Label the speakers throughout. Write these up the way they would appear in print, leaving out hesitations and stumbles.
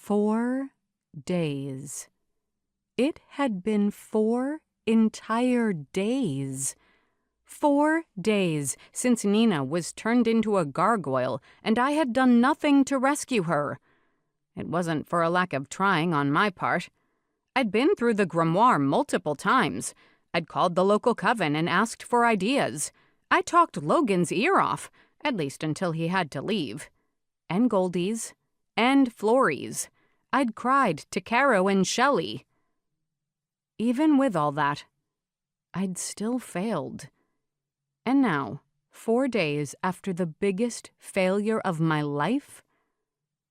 Speaker 1: 4 days. It had been 4 entire days. 4 days since Nina was turned into a gargoyle, and I had done nothing to rescue her. It wasn't for a lack of trying on my part. I'd been through the grimoire multiple times. I'd called the local coven and asked for ideas. I talked Logan's ear off, at least until he had to leave. And Goldie's. And Florrie's. I'd cried to Caro and Shelley. Even with all that, I'd still failed. And now, 4 days after the biggest failure of my life,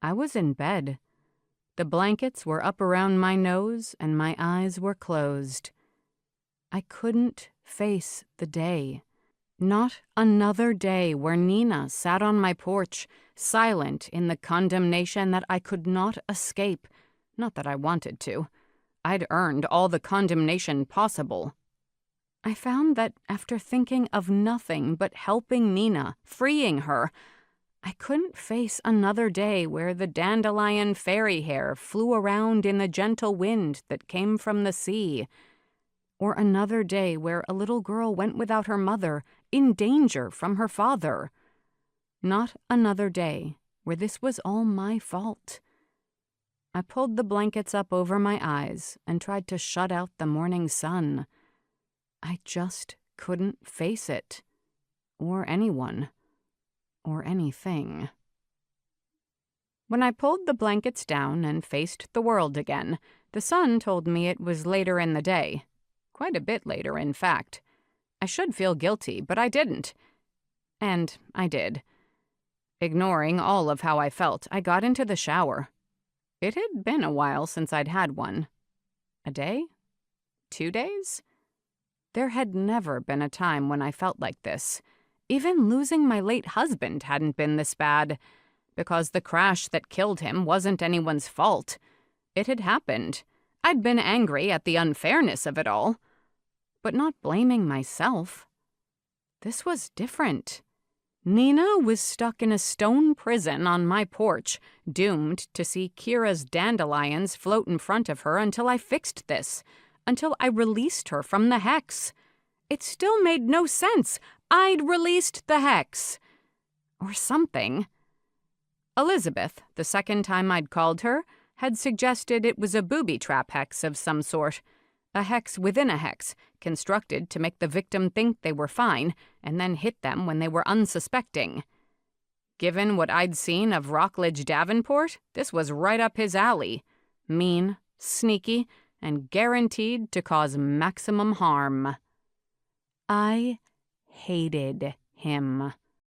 Speaker 1: I was in bed. The blankets were up around my nose and my eyes were closed. I couldn't face the day. Not another day where Nina sat on my porch, silent in the condemnation that I could not escape. Not that I wanted to. I'd earned all the condemnation possible. I found that after thinking of nothing but helping Nina, freeing her, I couldn't face another day where the dandelion fairy hair flew around in the gentle wind that came from the sea, or another day where a little girl went without her mother, in danger from her father. Not another day where this was all my fault. I pulled the blankets up over my eyes and tried to shut out the morning sun. I just couldn't face it, or anyone, or anything. When I pulled the blankets down and faced the world again, the sun told me it was later in the day. Quite a bit later, in fact. I should feel guilty, but I didn't. And I did. Ignoring all of how I felt, I got into the shower. It had been a while since I'd had one. A day? 2 days? There had never been a time when I felt like this. Even losing my late husband hadn't been this bad, because the crash that killed him wasn't anyone's fault. It had happened. I'd been angry at the unfairness of it all, but not blaming myself. This was different. Nina was stuck in a stone prison on my porch, doomed to see Kira's dandelions float in front of her until I fixed this, until I released her from the hex. It still made no sense. I'd released the hex. Or something. Elizabeth, the second time I'd called her, had suggested it was a booby trap hex of some sort. A hex within a hex, constructed to make the victim think they were fine, and then hit them when they were unsuspecting. Given what I'd seen of Rockledge Davenport, this was right up his alley. Mean, sneaky, and guaranteed to cause maximum harm. I hated him.